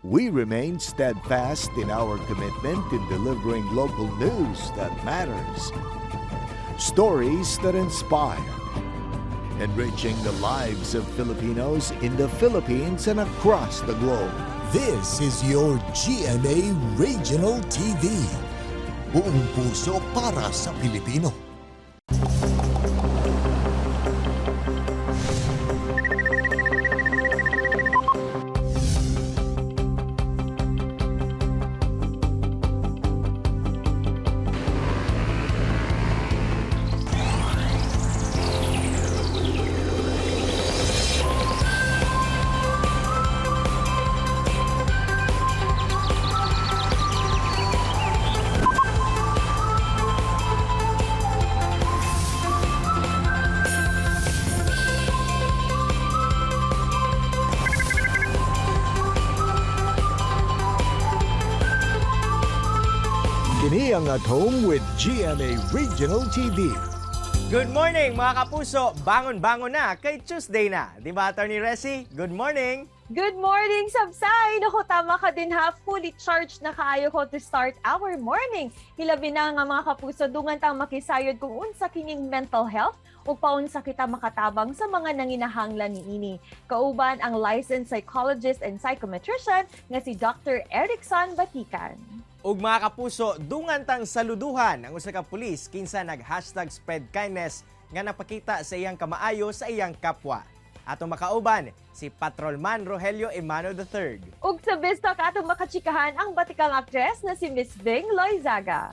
We remain steadfast in our commitment in delivering local news that matters. Stories that inspire. Enriching the lives of Filipinos in the Philippines and across the globe. This is your GMA Regional TV. Buong puso para sa Pilipino. Kini ang At Home with GMA Regional TV. Good morning mga kapuso! Bangon-bangon na kay Tuesday na. Di ba, Attorney Resi? Good morning! Good morning, Sabsay! Naku, tama ka din ha. Fully charged na kaayo ko to start our morning. Hilabi na nga mga kapuso, dungan tang makisayod kung unsa kining mental health o paunsa kita makatabang sa mga nanginahanglan niini. Kauban ang licensed psychologist and psychometrician nga si Dr. Erickson Batikan. Ug mga kapuso, dungan tang saluduhan ang usa ka pulis kinsa nag-hashtag spread kindness nga napakita sa iyang kamaayo sa iyang kapwa. Atong makauban, si Patrolman Rogelio Emmanuel III. Ug sa bistak atong makachikahan ang batikang aktres na si Miss Bing Loizaga.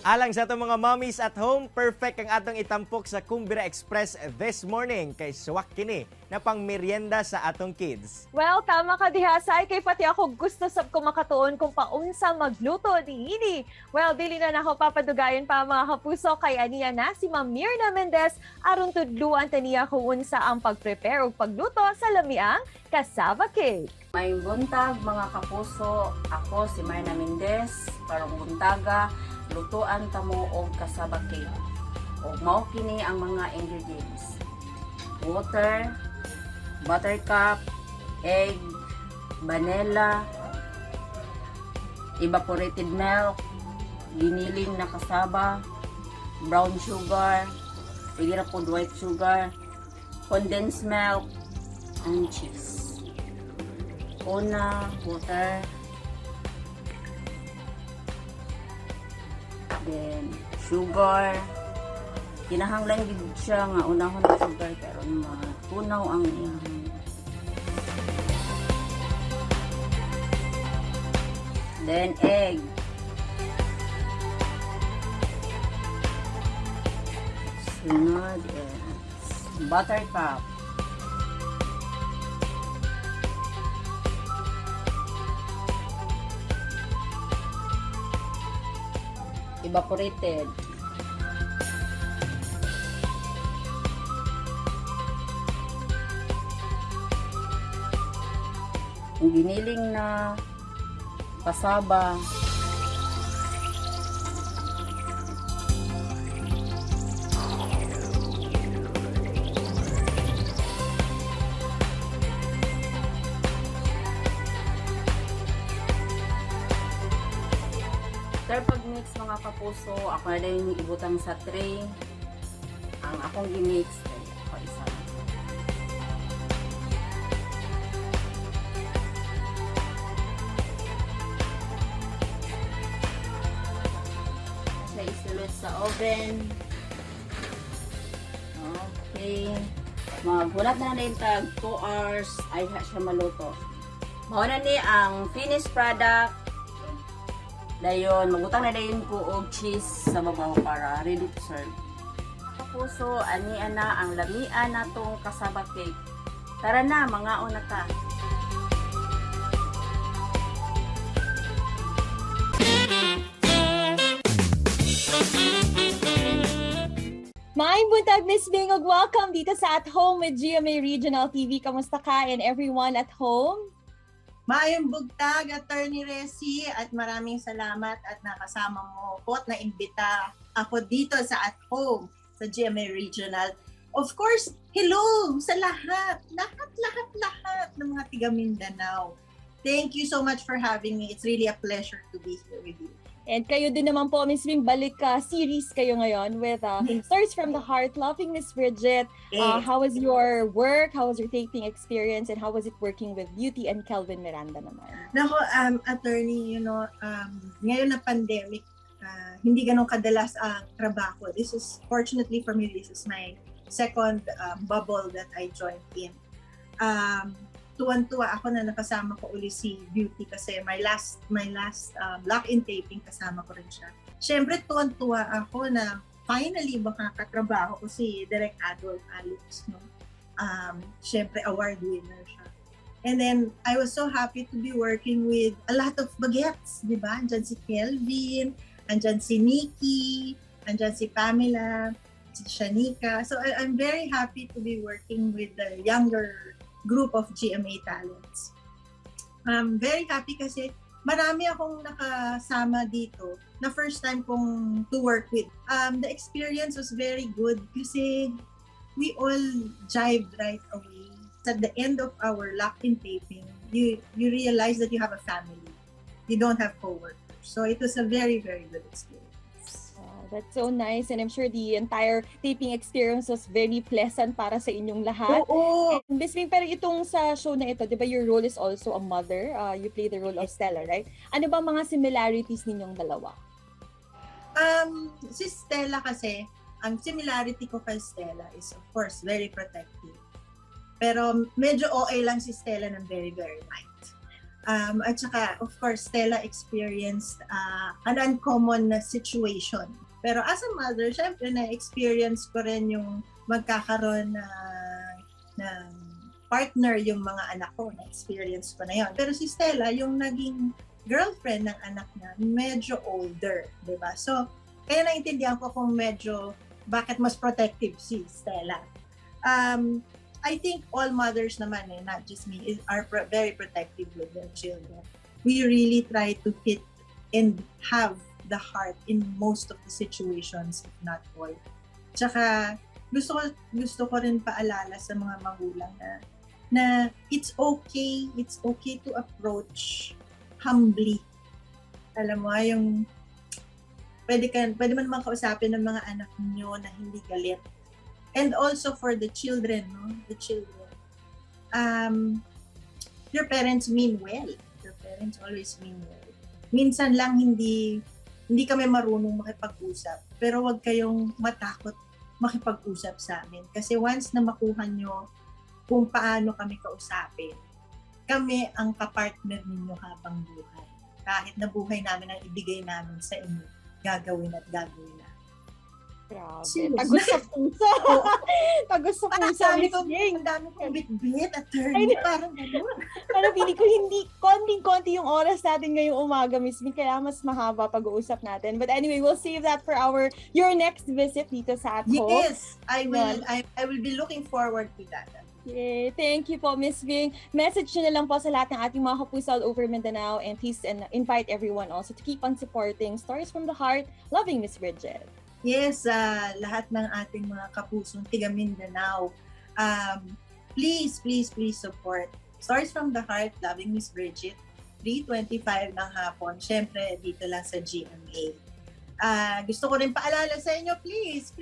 Alang sa atong mga mommies at home, perfect ang atong itampok sa Cumbira Express this morning kay suwak kini na pang merienda sa atong kids. Well, tama ka dihasay, kay pati ako gusto sab ko makatuon kung paunsa magluto niini. Well, dili na nako papadugayon pa mga kapuso, kay aniya na si Ma'am Mirna Mendez aron tudluan taniya kung unsa ang pag-prepare ug pagluto sa lamiang cassava cake. May buntag mga kapuso, ako si Mirna Mendez, karong buntaga, lutuan tamo og cassava cake. Og mao kini ang mga ingredients. Water, buttercup, egg, vanilla, evaporated milk, giniling na cassava, brown sugar, pwede ra pod white sugar, condensed milk, and cheese. Una, water, then sugar. Kinahanglan gid siya nga unahon ang sugar pero matunaw ang iyang. Then egg. Sunod is buttercup. Evaporated. Ang giniling na cassava. After pag-mix mga kapuso, ako na din ibutang sa tray. Ang akong gimix, ako isa. Siya isulot sa oven. Okay. Maghulat na din tag 2 hours ay siya maluto. Mao na ni ang finished product. Dayon, magutang na dayon ko og cheese sa babaw para ready to serve. Kapuso, ani ana ang lamian natong cassava cake. Tara na, mangaon na ta. Maayong buntag, Miss Bing, ug welcome dito sa At Home with GMA Regional TV. Kamusta ka and everyone at home? Maayong bugtag, Attorney Resi, at maraming salamat at nakasama mo po at na-imbita ako dito sa At Home sa GMA Regional Of course, hello sa lahat ng mga tiga Mindanao. Thank you so much for having me. It's really a pleasure to be here with you. And kayo din naman po, Miss Wing, balik series kayo ngayon with Stories from the Heart, Loving Miss Bridget. How was your work? How was your taping experience? And how was it working with Beauty and Kelvin Miranda naman? Nako, attorney, ngayon na pandemic, hindi ganun kadalas ang trabaho. This is, fortunately for me, this is my second bubble that I joined in. Tuwan-tuwa ako na nakasama ko uli si Beauty kasi my last lock-in taping kasama ko rin siya. Siyempre, tuwan-tuwa ako na finally makakatrabaho ko si Direk Adolf Alex. No? Siyempre, award winner siya. And then, I was so happy to be working with a lot of bagets, di ba? Andyan si Kelvin, andyan si Nikki, andyan si Pamela, si Shanika. So, I'm very happy to be working with the younger group of GMA talents. I'm very happy kasi marami akong nakasama dito na first time kong to work with. The experience was very good kasi we all jived right away. At the end of our lock-in taping, you realize that you have a family. You don't have co-workers. So it was a very, very good experience. That's so nice, and I'm sure the entire taping experience was very pleasant para sa inyong lahat. Oo. And Miss Wing, pero itong sa show na ito, di ba your role is also a mother? You play the role of Stella, right? Ano ba mga similarities ninyong dalawa? Si Stella kasi, ang similarity ko kay Stella is of course very protective. Pero medyo OA lang si Stella ng very, very light. At saka, of course, Stella experienced an uncommon situation. Pero as a mother, syempre na-experience ko rin yung magkakaroon ng partner yung mga anak ko. Na-experience ko na yun. Pero si Stella, yung naging girlfriend ng anak niya, medyo older, di ba? So, kaya naintindihan ko kung medyo bakit mas protective si Stella. I think all mothers naman, not just me, are very protective with their children. We really try to fit and have the heart in most of the situations, if not all. Tsaka, gusto ko rin paalala sa mga magulang na it's okay to approach humbly. Alam mo, yung pwede mo naman kausapin ng mga anak niyo na hindi galit. And also for the children, no? The children. Your parents mean well. Your parents always mean well. Minsan lang hindi kami marunong makipag-usap. Pero wag kayong matakot makipag-usap sa amin. Kasi once na makuha nyo kung paano kami kausapin, kami ang kapartner ninyo habang buhay. Kahit na buhay namin ang ibigay namin sa inyo, gagawin at gagawin na. Grabe. Seriously? Tagos sa puso. Tagos sa puso, Miss Wing. Ang dami kong bit-bit, attorney. Parang gano'n. Pero feeling ko hindi konting-konti yung oras natin ngayong umaga, Miss Wing. Kaya mas mahaba pag-uusap natin. But anyway, we'll save that for your next visit dito sa At Home. Yes, I will be looking forward to that. Yay. Thank you po, Miss Wing. Message nyo na lang po sa lahat ng ating mga kapuso all over Mindanao, and please invite everyone also to keep on supporting Stories from the Heart, Loving Miss Bridget. Yes, lahat ng ating mga kapusong tiga Mindanao, please support Stories from the Heart, Loving Miss Bridget, 3:25 ng hapon. Siyempre, dito lang sa GMA. Gusto ko rin paalala sa inyo, please,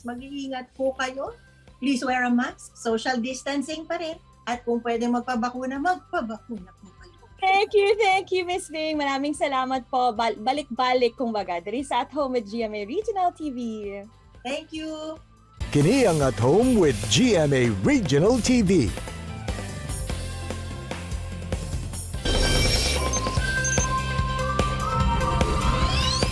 mag-iingat po kayo. Please wear a mask, social distancing pa rin. At kung pwedeng magpabakuna po kayo. Thank you, Miss Wing. Maraming salamat po. Balik-balik, kumbaga. Dari sa At Home with GMA Regional TV. Thank you. Kini ang At Home with GMA Regional TV.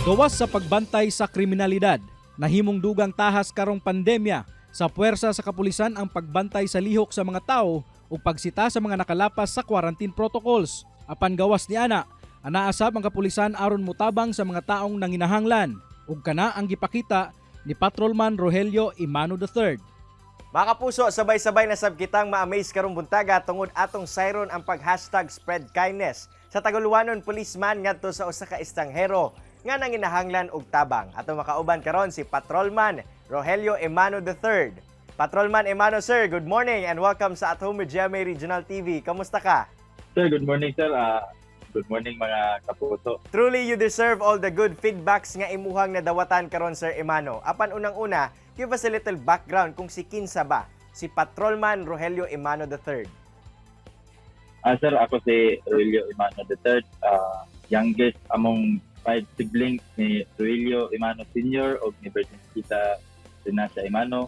Gawas sa pagbantay sa kriminalidad, nahimong dugang tahas karong pandemya sa puwersa sa kapulisan ang pagbantay sa lihok sa mga tao o pagsita sa mga nakalapas sa quarantine protocols. Apan gawas ni ana, anaasab ang kapulisan aron mutabang sa mga taong nanginahanglan. Ug kana ang gipakita ni Patrolman Rogelio Imano III. Mga kapuso, sabay-sabay na sab kitang ma-amaze karong buntaga tungod atong siron ang pag-hashtag spread kindness sa Tagaluanon policeman ngadto sa usa ka estanghero nga nanginahanglan og tabang. Atong makauban karon si Patrolman Rogelio Imano III. Patrolman Emano, sir, good morning and welcome sa At Home with GMA Regional TV. Kamusta ka? Sir, good morning sir. Good morning mga kapuso. Truly, you deserve all the good feedbacks nga imuhang nadawatan karon, Sir Emano. Apan unang-una, give us a little background kung si kinsa ba si Patrolman Rogelio Emano III. Sir, ako si Rogelio Emano III, youngest among 5 siblings ni Rogelio Emano Sr. o ni Virgin Kita Dinasya Emano.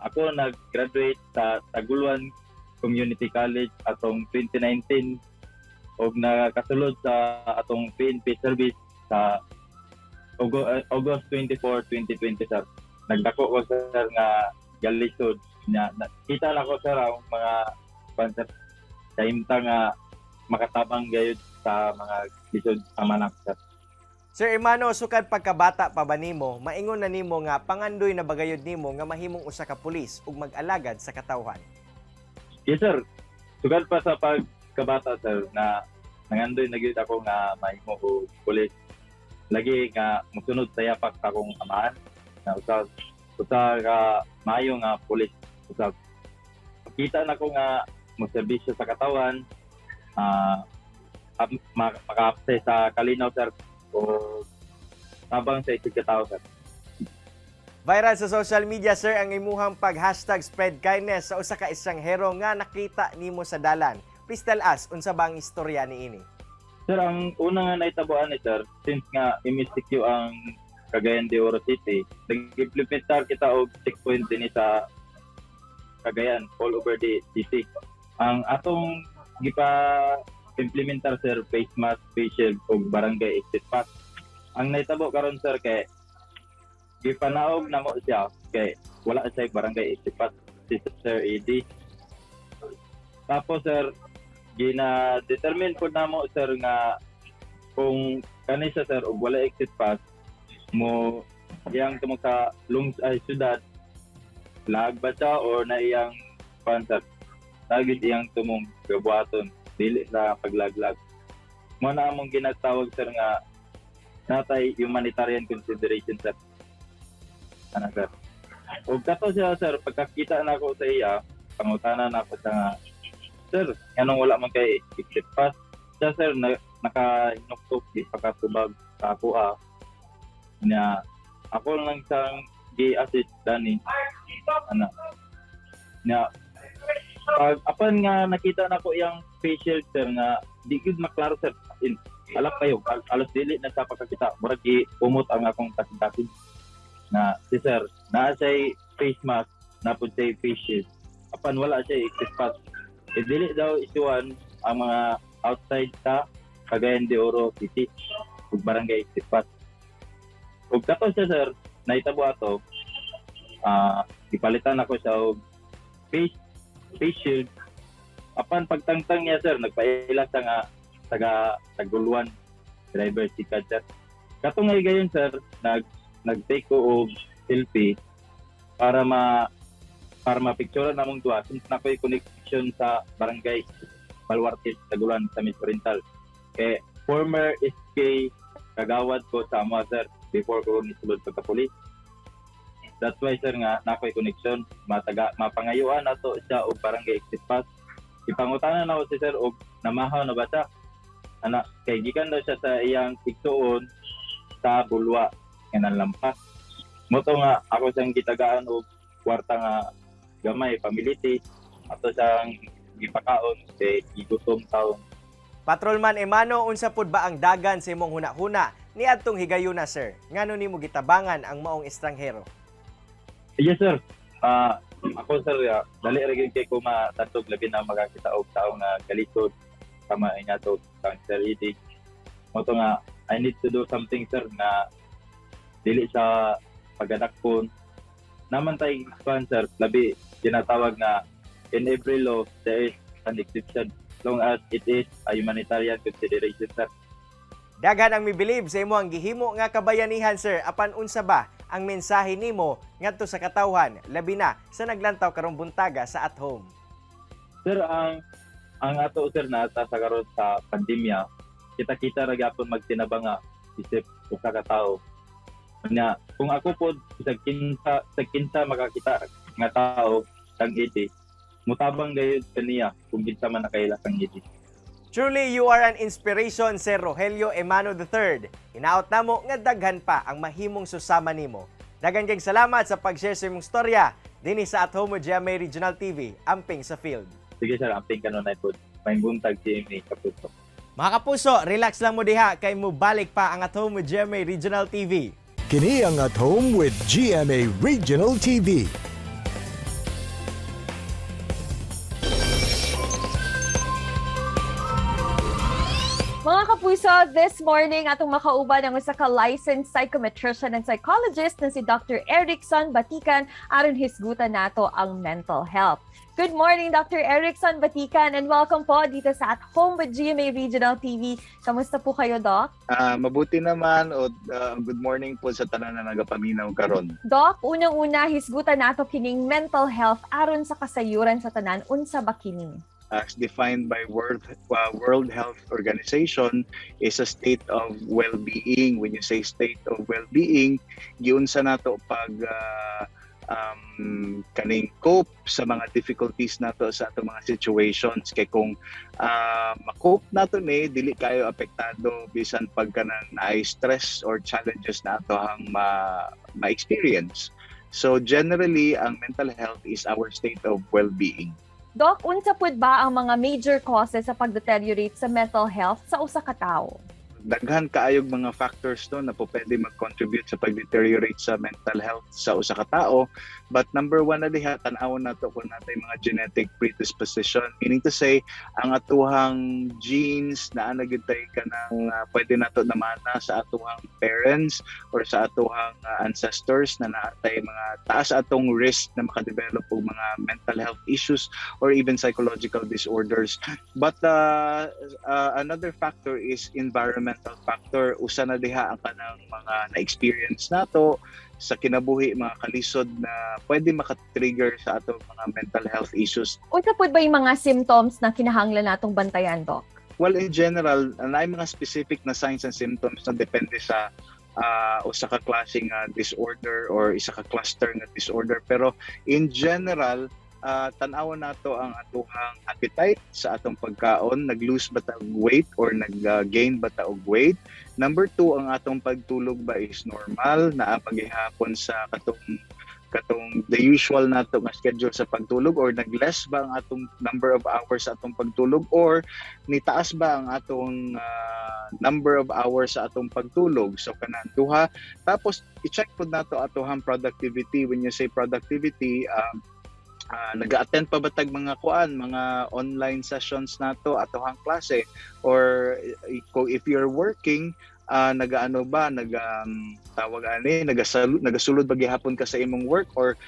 Ako nag-graduate sa Taguluan Community College atong 2019 o nakasulod sa atong PNP service sa August 24, 2020 sir. Nagdako ko sir nga galisod niya. Kita lang ko sir ang mga sponsor sa imta nga makatabang gayud sa mga lisod sa manak sir. Sir Emano, sukad pagkabata pa ba nimo, maingon na nimo nga pangandoy na bagayod nimo nga mahimong usa ka pulis ug mag-alagad sa katawhan? Yes sir. Sugad pa sa pagkabata sir na nangandoy na gyud ako nga mahimo og pulis. Lagi nga mosunod sa yapak sa akong amahan na usa ka maayo nga pulis usab. Kita na ko nga mo serbisyo sa katawan, maka-apply sa kalinaw sir o tabang sa isig katao sir. Viral sa social media, sir, ang imuhang pag-hashtag spread kindness sa usa ka estranghero nga nakita nimo sa dalan. Please tell us, unsa ba ang istorya niini? Sir, ang una nga naitabuan ni sir, since nga MSTQ ang Cagayan de Oro City, nag-implementar kita og checkpoint din sa Cagayan all over the city. Ang atong gipa-implementar sir, face mask, face shield og barangay exit pass. Ang naitabo karon sir kay gipanaog na mo siya kay wala siya barangay exit pass si Sir AD. Tapos sir, gina-determine po na mo sir nga kung kanisa sir og wala exit pass mo iyang tumog sa syudad lag ba siya or na iyang sponsor tagid iyang tumong gabuhaton dili na paglaglag mo na among ginatawag sir nga natay humanitarian consideration sir. Ano sir? O kato siya sir, pagkakita na ako sa iya, pangutanan na ako sa nga, sir, anong wala man kay exit pass? Siya sir, naka-inuktok, di pakatubag sa ako na ako lang siyang gi-assist dani. Ano? Na, apan nga nakita na ko yung facial sir nga, di good maklaro sir, alap kayo, alas dili na sa pagkakita, murag umot ang akong kasin-kasin. Na si sir, naa siya face mask, na po siya face shield. Apan wala siya exit pass. Dili daw isuan ang mga outside sa Cagayan de Oro City ug barangay exit pass. Ug kato siya sir, naitabo ato, ipalitan ako siya og face shield. Apan pagtangtang niya sir, nagpaila siya nga taga Taguluan driver si sir. Kato nga gayon sir, nag-take ko og selfie para ma-picture na mong duwa since na ko'y connection sa barangay Balwartis, Taguluan sa Miss Oriental. Kay former SK kagawad ko sa amo sir before ko nisulod pagka-police. That's why sir nga na ko'y connection, mapangayuan nato siya og barangay exit pass. Ipangutanan na ko si sir og namahaw na ba siya? Ana, kay gikan daw siya sa iyang igsuon sa Bulwa nga lampas. Moto nga ako siyang gitagaan og kwarta nga gamay pamiliti ato siyang gipakaon kay gigutom taon. Patrolman Emano, unsa pud ba ang dagan sa imong hunahuna ni adtong higayuna, sir? Ngano nimo gitabangan ang maong estranghero? Yes sir. Ako sir, dali ra gyud kay ko matadtog labi na magakita og tawo nga kalisod kama inya to cancer eating. Moto nga I need to do something sir na dili sa pagadakpon naman tay sponsor labi ginatawag na in every law there is an exception long as it is a humanitarian consideration sir. Daghan ang mibilib sa imo ang gihimo nga kabayanihan, sir. Apan unsa ba ang mensahe nimo ngadto sa katawhan labi na sa naglantaw karong buntaga sa At Home? Sir, ang ato sir na sa karon sa pandemya, kita ra gyapon magtinabang nga isip usa ka tawo. Kung ako po sa kinsa makakita nga tao kang ED, mutabang gayud kaniya kung kinsa man nakaila kang ED. Truly, you are an inspiration, Sir Rogelio Emano III. Hinaot namo nga daghan pa ang mahimong susama nimo. Daghang kayong salamat sa pag-share sa imong storya dinhi sa At Home with GMA Regional TV, amping sa field. Sige sir, amping kanunay po. May buntag GMA Kapuso. Mga kapuso, relax lang mo diha kay mo balik pa ang At Home with GMA Regional TV. Kini ang At Home with GMA Regional TV. Mga kapuso, this morning atong makauban ang usa ka licensed psychometrician and psychologist na si Dr. Erickson Batikan aron hisgutan nato ang mental health. Good morning, Dr. Erickson Batikan, and welcome po dito sa At Home with GMA Regional TV. Kamusta po kayo, Doc? Mabuti naman o good morning po sa tanan na nagapaminaw karon. Doc, unang-una hisgutan nato kining mental health aron sa kasayuran sa tanan, unsa ba kini? As defined by World Health Organization, is a state of well-being. When you say state of well-being, giunsa nato pag kaning cope sa mga difficulties nato sa ato mga situations. Kay kung ma-cope nato ni dili kayo apektado bisan pag kanang naay stress or challenges na ato hang ma-experience. So generally, ang mental health is our state of well-being. Doc, unsa pud ba ang mga major causes sa pag-deteriorate sa mental health sa usa ka tawo? Daghan kaayog mga factors no na po pwede mag-contribute sa pag-deteriorate sa mental health sa usa ka tawo. But number one na diha, tan-awon nato kung natay mga genetic predisposition. Meaning to say, ang atuhang genes na anagitay ka ng pwede nato namana sa atuhang parents or sa atuhang ancestors na naatay mga taas atong risk na makadevelop og mga mental health issues or even psychological disorders. But another factor is environmental factor. Usa na diha ang kanang mga na-experience nato sa kinabuhi, mga kalisod na pwede makatrigger sa atong mga mental health issues. Unsa pud ba yung mga symptoms na kinahanglan natong bantayan, Doc? Well, in general, naay mga specific na signs and symptoms na depende sa usa ka klaseng disorder or isa ka cluster nga disorder. Pero in general, tan-awon nato ang atuhang appetite sa atong pagkaon, nag-lose ba ta og weight or nag-gain ba ta og weight. Number 2, ang atong pagtulog ba is normal, naa paghihapon sa katong the usual nato nga schedule sa pagtulog, or nag-less ba ang atong number of hours sa atong pagtulog, or nitaas ba ang atong number of hours sa atong pagtulog. So kanang duha. Tapos i-check pud nato atuhang productivity. When you say productivity, nag-attend pa ba tag mga mga online sessions nato atohang klase, or if you're working, nagaano ba nagasulod ba gihapon ka sa imong work, or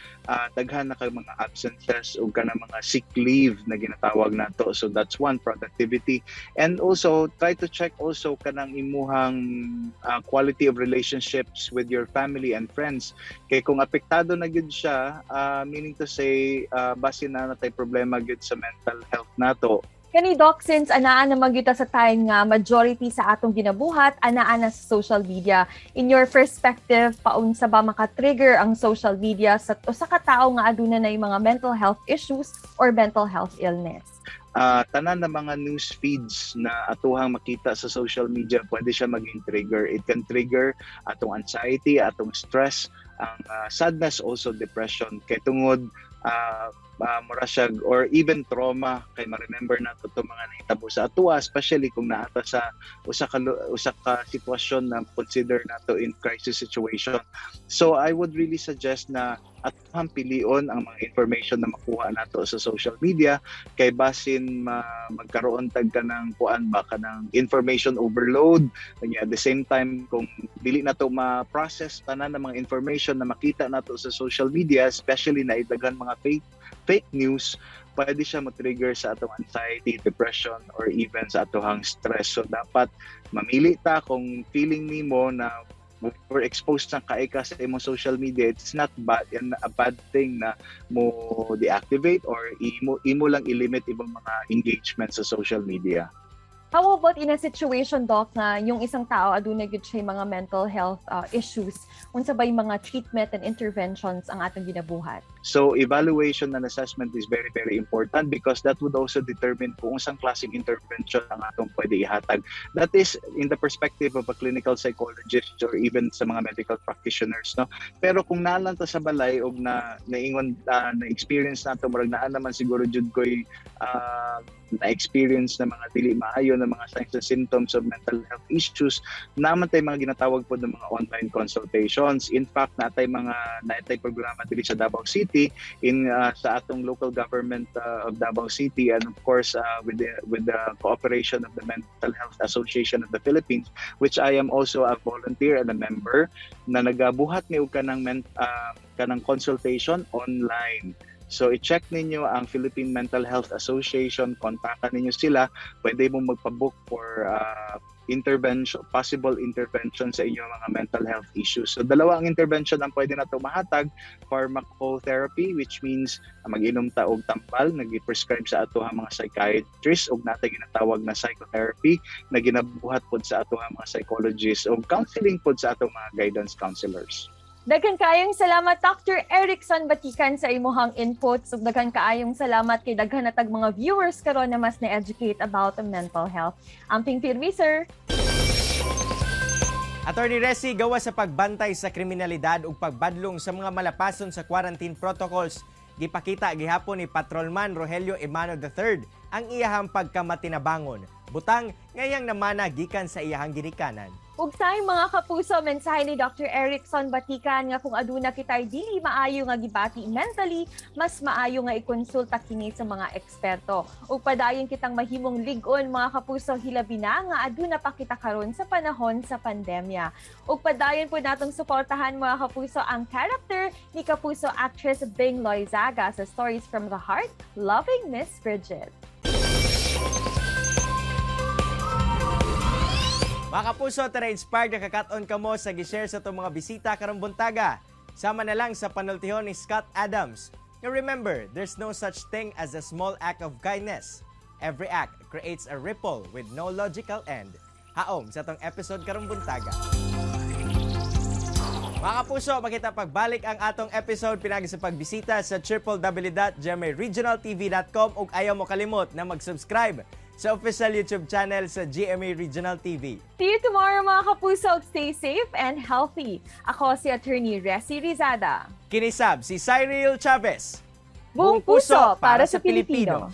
daghan na kay mga absences o kana mga sick leave na ginatawag nato. So that's one, productivity. And also try to check also kanang imuhang quality of relationships with your family and friends. Kay kung apektado na gyud siya, meaning to say basin na natay problema gyud sa mental health nato. Kani, Doc, since anaan na magyuta sa time nga majority sa atong ginabuhat, anaan na sa social media. In your perspective, paunsa ba maka-trigger ang social media sa usa ka tawo nga aduna na yung mga mental health issues or mental health illness? Tanan na mga news feeds na atuhang makita sa social media, pwede siya maging trigger. It can trigger atong anxiety, atong stress, ang sadness, also depression. Kay tungod mura siya, or even trauma, kay ma-remember nato to mga nahitabo sa atua, especially kung naata sa usa ka sitwasyon na consider nato in crisis situation. So I would really suggest na atong pilion ang mga information na makuha nato sa social media, kay basin magkaroon tag kanang kuan ba kanang information overload. At the same time, kung dili nato ma-process tanan ng mga information na makita nato sa social media, especially na idaghan mga fake news, pwede siya ma-trigger sa atong anxiety, depression, or even sa atong stress. So dapat mamili ta kung feeling nimo na or exposed sa kaika sa imong social media. It's not bad and a bad thing na mo deactivate or imo lang i-limit ibang mga engagement sa social media. How about in a situation, Doc, na yung isang tao aduna gyud siya mga mental health issues, unsa ba yung mga treatment and interventions ang atong ginabuhat? So evaluation and assessment is very, very important because that would also determine kung unsang klaseng intervention ang atong pwede ihatag. That is in the perspective of a clinical psychologist or even sa mga medical practitioners, no. Pero kung naalang ta sa balay og naingon na experience nato murag naa naman siguro jud koy na-experience na mga dili maayo na mga signs and symptoms of mental health issues, naman tay mga ginatawag po ng mga online consultations. In fact, natay programa dili sa Davao City sa atong local government of Davao City, and of course with the cooperation of the Mental Health Association of the Philippines, which I am also a volunteer and a member, na nagabuhat ni og kanang consultation online. So i-check ninyo ang Philippine Mental Health Association, kontakan ninyo sila, pwede mo magpabook for possible intervention sa inyong mga mental health issues. So dalawa ang intervention ang pwede nato mahatag: pharmacotherapy, which means mag-inom ta og tambal, nagi-prescribe sa atoha mga psychiatrist, ug natay ginatawag na psychotherapy na ginabuhat pod sa atoha mga psychologists, ug counseling pod sa atong mga guidance counselors. Daghan kaayong salamat Dr. Erickson Batikan sa imuhang inputs, ug daghan kaayong salamat kay daghan natag mga viewers karon na mas na-educate about the mental health. Amping pirmi, sir. Attorney Resi, gawas sa pagbantay sa kriminalidad ug pagbadlong sa mga malapason sa quarantine protocols, gipakita gihapon ni Patrolman Rogelio Emano III ang iyahang pagkamatinabangon. Butang ngayang namana gikan sa iyahang ginikanan. Ug sa mga kapuso, mensahe ni Dr. Erickson Batikan nga kung aduna kitay dili maayo nga gibati mentally, mas maayo nga ikonsulta kini sa mga eksperto. Ug padayon kitang mahimong lig-on mga kapuso, hilabi na nga aduna pa kita karon sa panahon sa pandemya. Ug padayon po natong suportahan mga kapuso ang character ni kapuso actress Bing Loizaga sa Stories from the Heart, Loving Miss Bridget. Mga kapuso, tara inspired na kakaton kamo sa gishare sa itong mga bisita karong buntaga. Sama na lang sa panultihon ni Scott Adams. Now remember, there's no such thing as a small act of kindness. Every act creates a ripple with no logical end. Haom sa itong episode karong buntaga. Mga kapuso, makita pagbalik ang atong episode pinagi sa pagbisita sa www.gmaregionaltv.com ug ayaw mo kalimot na mag-subscribe sa official YouTube channel sa GMA Regional TV. See you tomorrow mga kapuso. Stay safe and healthy. Ako si Attorney Resi Rizada. Kinisab si Cyril Chavez. Buong puso para sa Pilipino.